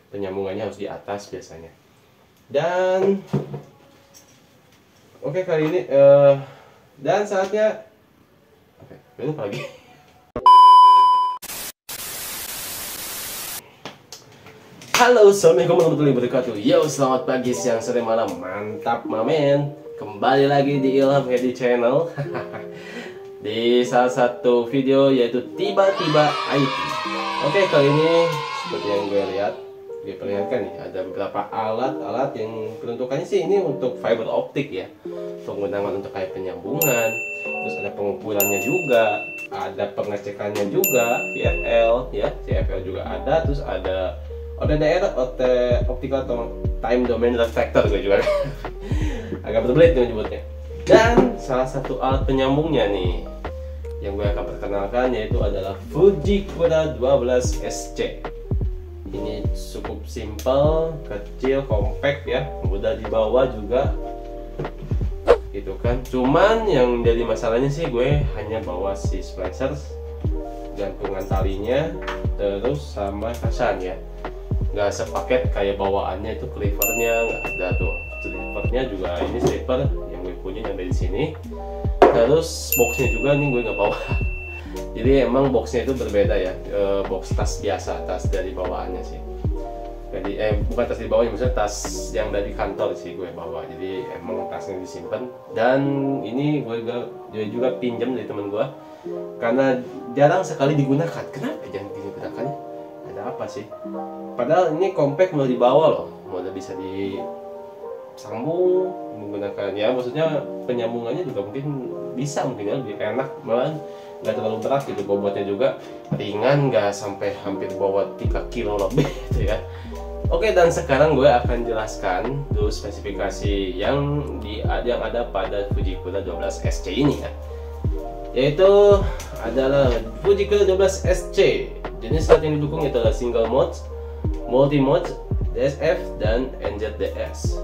penyambungannya harus di atas biasanya. Dan oke, kali ini dan saatnya lupa lagi. Halo, assalamualaikum warahmatullahi wabarakatuh. Yo, selamat pagi, siang, sore, malam. Mantap, mamen. Kembali lagi di Ilham Hedi Channel. Di salah satu video yaitu tiba-tiba IT. Oke, kali ini seperti yang gue lihat, diperlihatkan nih, ada beberapa alat-alat yang peruntukannya sih ini untuk fiber optik ya, penggunaan untuk kayak penyambungan, terus ada pengukurannya juga, ada pengecekannya juga, VFL ya, CFL juga ada, terus ada OTDR, optical time domain reflector gue juga agak berbelit menyebutnya. Dan salah satu alat penyambungnya nih yang gue akan perkenalkan yaitu adalah Fujikura 12SC. Ini cukup simple, kecil, compact ya, mudah dibawa juga gitu kan. Cuman yang jadi masalahnya sih gue hanya bawa si splicer, gantungan talinya, terus sama kasan ya. Nggak sepaket kayak bawaannya itu cleavernya nggak ada tuh. Slippernya juga ini slipper yang gue punya yang dari sini. Terus boxnya juga nih gue nggak bawa. Jadi emang boxnya itu berbeda ya, box tas biasa, tas dari bawaannya sih. Jadi bukan tas di bawahnya, maksudnya tas yang dari kantor sih gue bawa. Jadi emang tasnya disimpan. Dan ini gue juga pinjam dari teman gue karena jarang sekali digunakan. Kenapa jangan digunakannya? Ada apa sih? Padahal ini compact, mau dibawa loh, mau bisa disambung menggunakan ya, maksudnya penyambungannya juga mungkin bisa, mungkin ya lebih enak, malah nggak terlalu berat gitu, bobotnya juga ringan, nggak sampai hampir bawa 3 kilo lebih gitu ya. Oke, dan sekarang gue akan jelaskan dulu spesifikasi yang ada pada Fujikura 12SC ini ya, yaitu adalah Fujikura 12SC. Jenis slot yang didukung adalah single mode, multi mode, DSF, dan NZDS.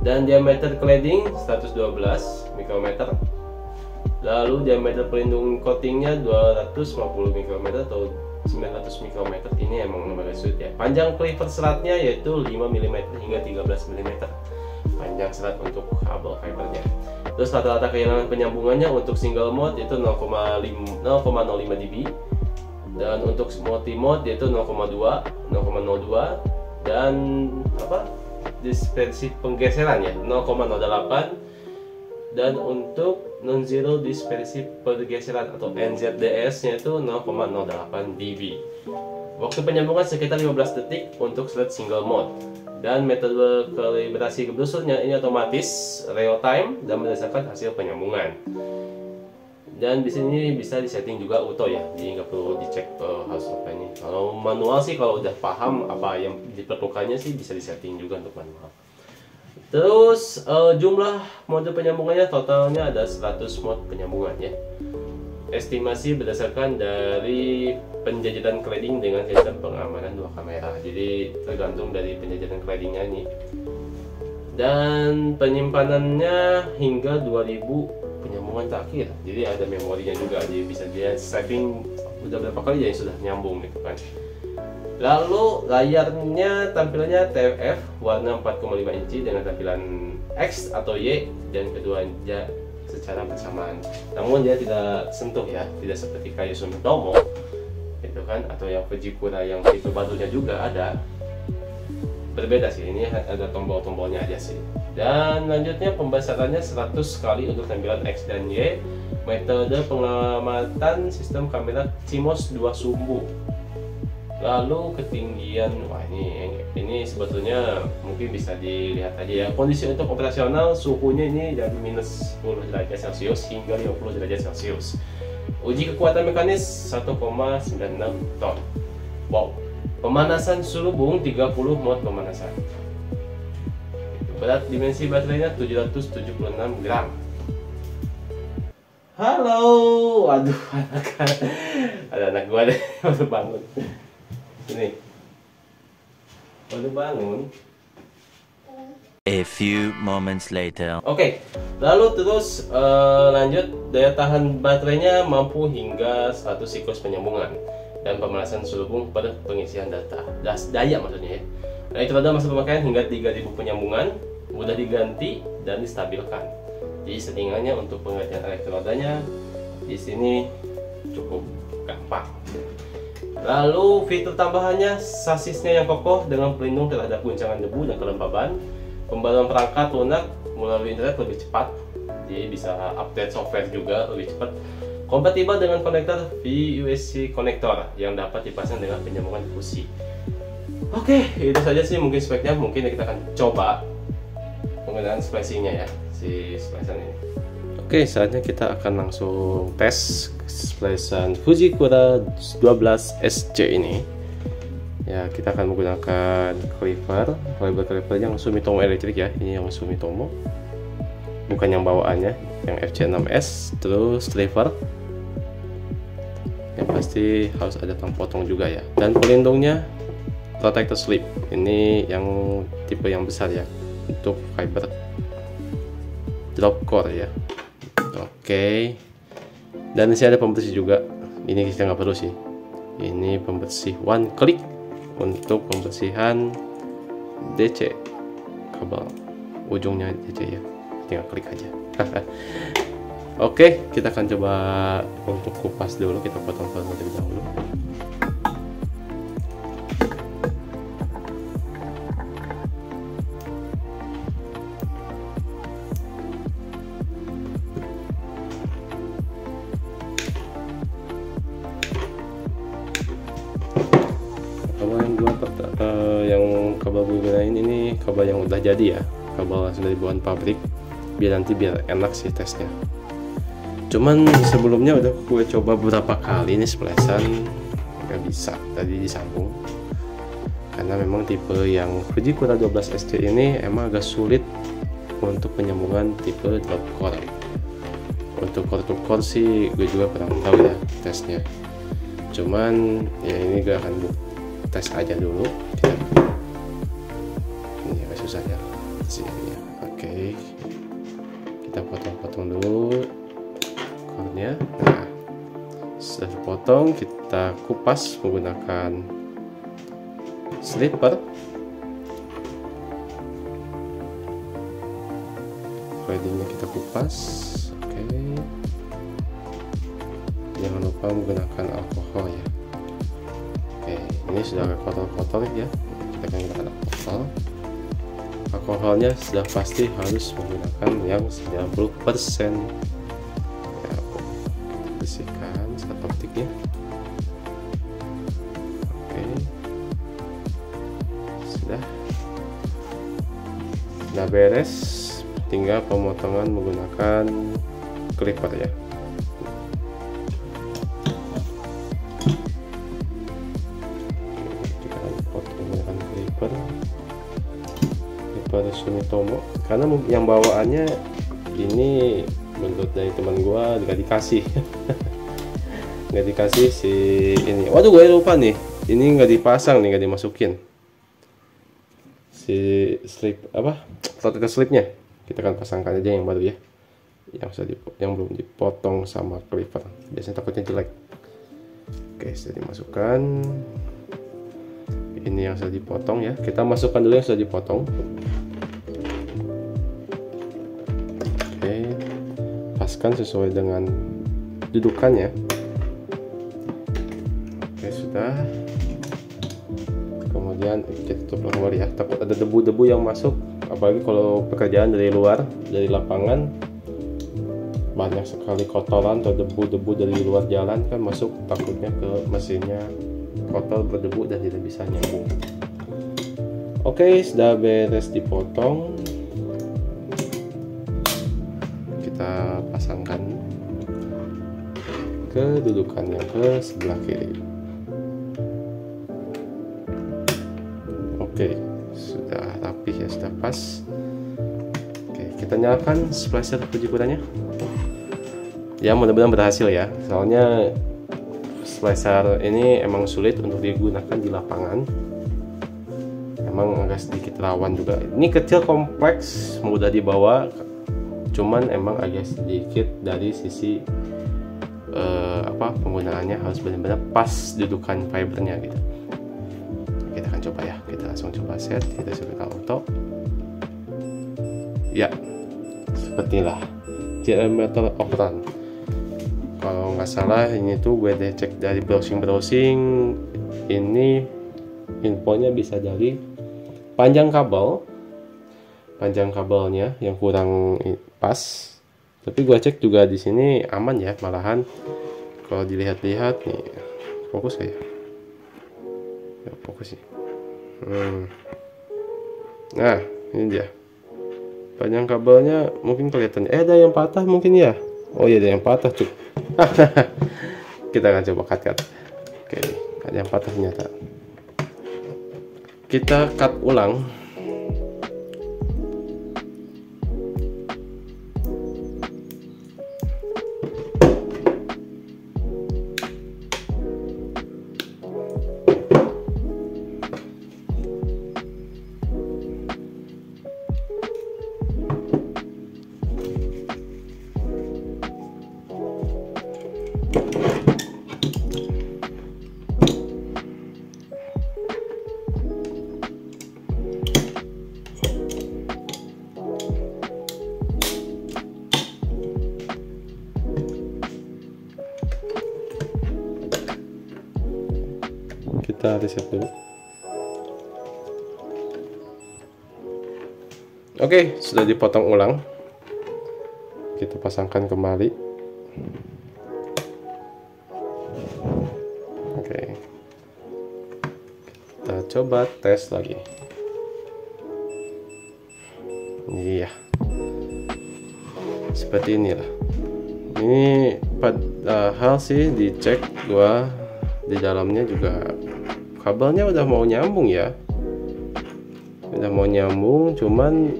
Dan diameter cladding 112 mikrometer. Lalu diameter pelindung coatingnya 250 mikrometer atau 900 mikrometer. Ini emang lembaga suit ya. Panjang cleaver seratnya yaitu 5 mm hingga 13 mm. Panjang serat untuk kabel fibernya. Terus rata-rata kehilangan penyambungannya untuk single mode itu 0,05 dB. Dan untuk multi mode yaitu 0,02, dan dispersi penggeseran ya 0,08, dan untuk non-zero dispersi pergeseran atau NZDS nya itu 0,08 dB. Waktu penyambungan sekitar 15 detik untuk slot single mode. Dan metode kalibrasi kebusurnya ini otomatis, real time, dan berdasarkan hasil penyambungan. Dan di sini bisa disetting juga auto ya, jadi nggak perlu dicek harus apa ini. Kalau manual sih, kalau udah paham apa yang diperlukannya sih bisa disetting juga untuk manual. Terus jumlah mode penyambungannya totalnya ada 100 mode penyambungan ya. Estimasi berdasarkan dari penjajitan cladding dengan sistem pengamanan 2 kamera. Jadi tergantung dari penjajitan claddingnya ini. Dan penyimpanannya hingga 2000 penyambungan terakhir, jadi ada memorinya juga, jadi bisa dia saving udah berapa kali ya sudah nyambung gitu kan. Lalu layarnya tampilannya TFF warna 4,5 inci dengan tampilan X atau Y, dan keduanya secara bersamaan. Namun dia tidak sentuh ya, tidak seperti kayak Sumitomo gitu kan, atau yang Fujikura yang fitur barunya juga ada. Berbeda sih, ini ada tombol-tombolnya aja sih. Dan lanjutnya pembesarannya 100 kali untuk tampilan X dan Y. Metode pengamatan sistem kamera CMOS 2 sumbu. Lalu ketinggian, wah ini sebetulnya mungkin bisa dilihat aja ya. Kondisi untuk operasional suhunya ini dari minus 10 derajat Celcius hingga 50 derajat Celcius. Uji kekuatan mekanis 1,96 ton. Wow. Pemanasan sulubung 30 mode pemanasan. Berat dimensi baterainya 776 gram. Halo, waduh, ada anak gua deh baru bangun. Ini baru bangun. A few moments later. Oke, lalu terus lanjut, daya tahan baterainya mampu hingga 100 siklus penyambungan. Dan pemanasan sulubung pada pengisian data. Daya maksudnya ya. Elektroda masa pemakaian hingga 3000 penyambungan, mudah diganti dan distabilkan. Jadi settingannya untuk penggantian elektrodanya di sini cukup gampang. Lalu fitur tambahannya, sasisnya yang kokoh dengan pelindung terhadap guncangan debu dan kelembaban. Pembaruan perangkat lunak melalui internet lebih cepat, jadi bisa update software juga lebih cepat. Kompatibel dengan konektor VUSC konektor yang dapat dipasang dengan penyambungan difusi. Oke, itu saja sih mungkin speknya. Mungkin kita akan coba penggunaan splicingnya ya, si splicer ini. Oke, saatnya kita akan langsung tes splicer Fujikura 12SC ini. Ya, kita akan menggunakan cleaver yang Sumitomo elektrik ya. Ini yang Sumitomo, bukan yang bawaannya, yang FC6S. Terus cleaver yang pasti harus ada tang potong juga ya, dan pelindungnya protector slip. Ini yang tipe yang besar ya, untuk fiber drop core ya. Oke, dan di sini ada pembersih juga. Ini kita nggak perlu sih, ini pembersih one click untuk pembersihan DC kabel, ujungnya DC ya, tinggal klik aja. Oke, kita akan coba untuk kupas dulu, kita potong terlebih dahulu. Yang kabel gue gunain ini kabel yang udah jadi ya, kabel langsung dari bahan pabrik, biar enak sih tesnya. Cuman sebelumnya udah gue coba beberapa kali ini splicer nggak bisa tadi disambung, karena memang tipe yang Fujikura 12SC ini emang agak sulit untuk penyambungan tipe drop core. Untuk core to core sih gue juga kurang tahu ya tesnya, cuman ya ini gue akan tes aja dulu. Ini agak susah ya sini ya. Oke, kita potong-potong dulu core-nya. Nah, setelah dipotong kita kupas menggunakan sliper. Threadingnya kita kupas. Oke, jangan lupa menggunakan alkohol ya. Oke, ini sudah agak kotor-kotor ya, kita akan gunakan alkohol. Alkoholnya sudah pasti harus menggunakan yang 90%. Ya, kita bersihkan satu optiknya. Oke, sudah beres, tinggal pemotongan menggunakan clipper ya. Pada Sumitomo, karena yang bawaannya ini menurut dari teman gua nggak dikasih nggak dikasih si ini. Waduh, gue lupa nih, ini nggak dipasang nih, nggak dimasukin si slip apa protector slipnya. Kita akan pasangkan aja yang baru ya, yang belum dipotong sama cleaver, biasanya takutnya jelek. Oke, sudah dimasukkan. Ini yang sudah dipotong ya, kita masukkan dulu yang sudah dipotong. Oke, paskan sesuai dengan dudukannya. Oke, sudah. Kemudian kita tutup kembali ya, takut ada debu-debu yang masuk, apalagi kalau pekerjaan dari luar, dari lapangan, banyak sekali kotoran atau debu-debu dari luar jalan kan masuk, takutnya ke mesinnya kotor, berdebu, dan tidak bisa nyambung. Oke, sudah beres dipotong, kita pasangkan ke dudukannya ke sebelah kiri. Oke, sudah rapi ya, sudah pas. Oke, kita nyalakan splicer Fujikuranya. Ya, mudah-mudahan berhasil ya, soalnya splicer ini emang sulit untuk digunakan di lapangan, emang agak sedikit rawan juga. Ini kecil, kompleks, mudah dibawa, cuman emang agak sedikit dari sisi penggunaannya harus benar-benar pas dudukan fibernya gitu. Kita akan coba ya, kita langsung langsung coba set, kita coba auto. Ya, seperti inilah JL meter Octane. Kalau nggak salah ini tuh gue udah cek dari browsing, ini infonya bisa dari panjang kabelnya yang kurang pas. Tapi gue cek juga di sini aman ya, malahan kalau dilihat-lihat nih, fokus kayak ya, fokus sih. Nah ini dia panjang kabelnya, mungkin kelihatan ada yang patah mungkin ya. Oh iya, ada yang patah cuy. Kita akan coba cut. Oke, ada yang patah ternyata. Kita cut ulang. Kita reset dulu. Oke, sudah dipotong ulang. Kita pasangkan kembali. Oke, kita coba tes lagi. Iya, seperti inilah. Ini padahal sih dicek gua di dalamnya juga kabelnya udah mau nyambung ya, cuman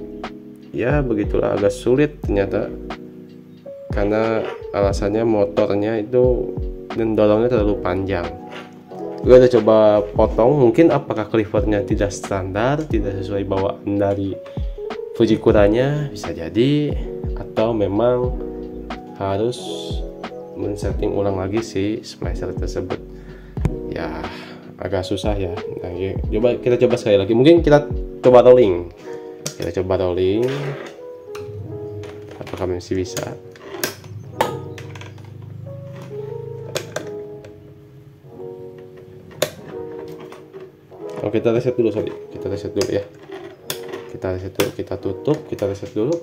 ya begitulah, agak sulit ternyata karena alasannya motornya itu mendorongnya terlalu panjang. Gue udah coba potong, mungkin apakah cleavernya tidak standar, tidak sesuai bawaan dari Fujikura-nya, bisa jadi, atau memang harus men-setting ulang lagi si splicer tersebut. Ya agak susah ya. Nah, kita coba sekali lagi. Mungkin kita coba rolling. Apakah masih bisa? Oh, kita reset dulu, sorry. Kita reset dulu ya. Kita tutup, kita reset dulu.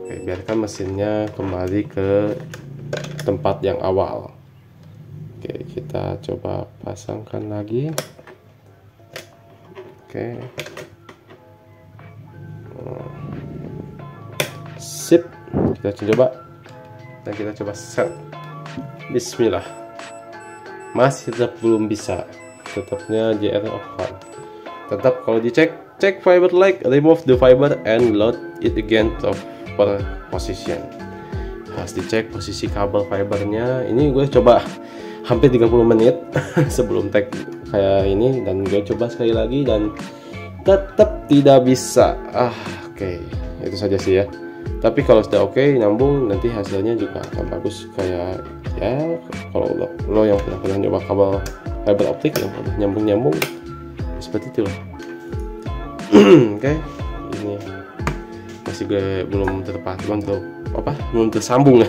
Oke, biarkan mesinnya kembali ke tempat yang awal. Oke, kita coba pasangkan lagi. Oke, sip. Kita coba dan kita coba set. Bismillah. Masih tetap belum bisa. Tetapnya JL Octane. Tetap kalau dicek, check fiber leg, remove the fiber and load it again to per position. Harus dicek posisi kabel fibernya. Ini gue coba hampir 30 menit sebelum tag kayak ini, dan gue coba sekali lagi dan tetap tidak bisa. Oke, itu saja sih ya. Tapi kalau sudah oke, nyambung, nanti hasilnya juga akan bagus. Kayak ya, kalau lo yang pernah nyoba kabel fiber optik yang nyambung seperti itu loh. Oke, ini masih gue belum tersambung.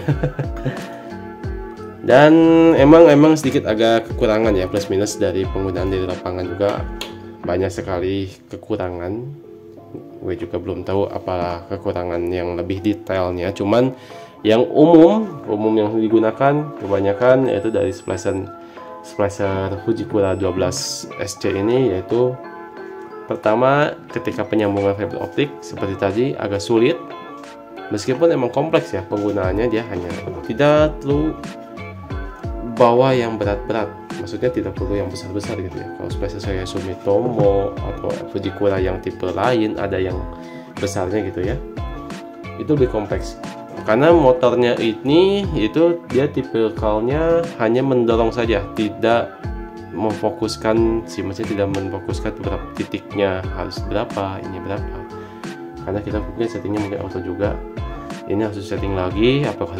Dan emang sedikit agak kekurangan ya, plus minus dari penggunaan di lapangan juga banyak sekali kekurangan. Gue juga belum tahu apa kekurangan yang lebih detailnya. Cuman yang umum yang digunakan kebanyakan yaitu dari splicer Fujikura 12 SC ini, yaitu pertama ketika penyambungan fiber optik seperti tadi agak sulit, meskipun emang kompleks ya penggunaannya, dia hanya tidak perlu bawa yang berat-berat, maksudnya tidak perlu yang besar-besar gitu ya. Kalau splicer saya Sumitomo atau Fujikura yang tipe lain ada yang besarnya gitu ya, itu lebih kompleks. Karena motornya ini itu dia tipikalnya hanya mendorong saja, tidak memfokuskan si mesin, tidak memfokuskan berapa titiknya harus berapa, ini berapa. Karena kita mungkin settingnya mungkin auto juga. Ini harus setting lagi, apakah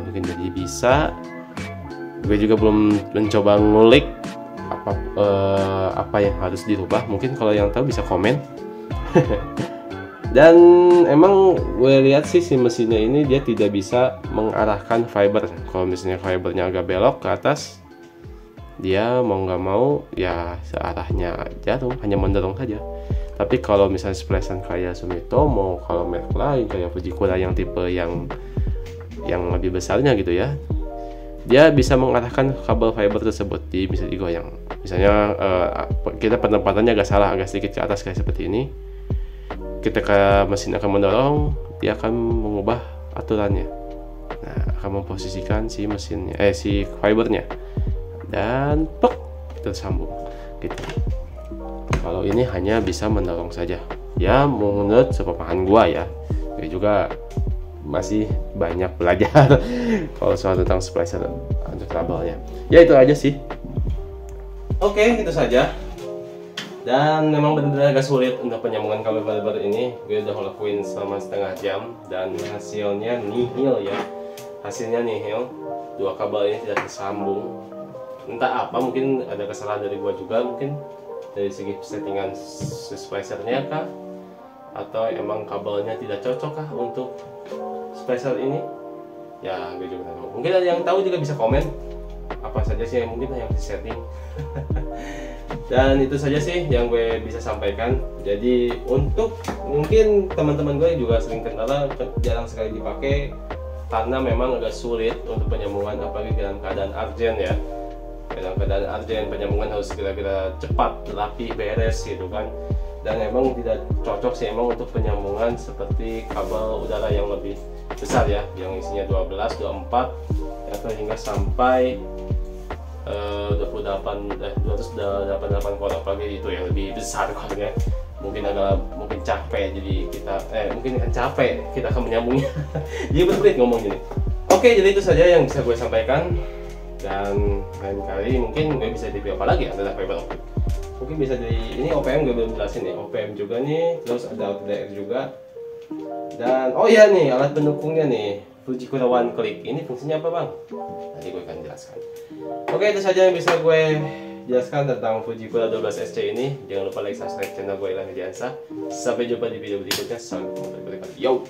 mungkin jadi bisa. Gue juga belum mencoba ngulik apa yang harus dirubah. Mungkin kalau yang tahu bisa komen. Dan emang gue lihat sih si mesinnya ini dia tidak bisa mengarahkan fiber. Kalau misalnya fibernya agak belok ke atas, dia mau nggak mau ya searahnya aja tuh, hanya mendorong saja. Tapi kalau misalnya splicer kayak Sumitomo, kalau merek lain kayak Fujikura yang tipe yang lebih besarnya gitu ya, dia bisa mengarahkan kabel fiber tersebut. Jadi bisa digoyang. Misalnya kita penempatannya agak salah, agak sedikit ke atas kayak seperti ini. Ketika mesin akan mendorong, dia akan mengubah aturannya. Nah, akan memposisikan si mesinnya, si fibernya, dan pok tersambung. Gitu. Kalau ini hanya bisa mendorong saja. Ya, menurut sepemahaman gua ya. Gue juga masih banyak belajar kalau soal tentang splicer untuk kabelnya. Ya itu aja sih. Oke, itu saja. Dan memang benar-benar agak sulit untuk penyambungan kabel fiber ini. Gue udah ngelakuin selama setengah jam dan hasilnya nihil ya. Hasilnya nihil. Dua kabel ini tidak tersambung. Entah apa, mungkin ada kesalahan dari gue juga, mungkin dari segi settingan splicernya kah, atau emang kabelnya tidak cocok kah untuk splicer ini. Ya gue juga nggak tahu. Mungkin ada yang tahu juga bisa komen apa saja sih yang mungkin yang disetting. Dan itu saja sih yang gue bisa sampaikan. Jadi untuk mungkin teman-teman gue juga sering kendala, jarang sekali dipakai karena memang agak sulit untuk penyambungan, apalagi dalam keadaan urgent ya. Dalam keadaan urgent penyambungan harus kira-kira cepat, rapi, beres gitu kan. Dan emang tidak cocok sih emang untuk penyambungan seperti kabel udara yang lebih besar ya, yang isinya 12, 24 atau hingga sampai 288 volt, apalagi itu yang lebih besar kolnya. Mungkin capek, jadi kita mungkin akan capek kita akan menyambungnya. Jadi berbelit ngomong gini. Oke, jadi itu saja yang bisa gue sampaikan. Dan lain kali mungkin gue bisa di video apa lagi ya, tentang fiber optik. Mungkin bisa di ini OPM gue belum jelasin nih. OPM juga nih, terus ada outlet juga. Dan oh iya nih alat pendukungnya nih, Fujikura One Click. Ini fungsinya apa bang? Nanti gue akan jelaskan. Oke, itu saja yang bisa gue jelaskan tentang Fujikura 12SC ini. Jangan lupa like, subscribe channel gue Ilham Hediansah. Sampai jumpa di video berikutnya. Salam berikutnya. Yo.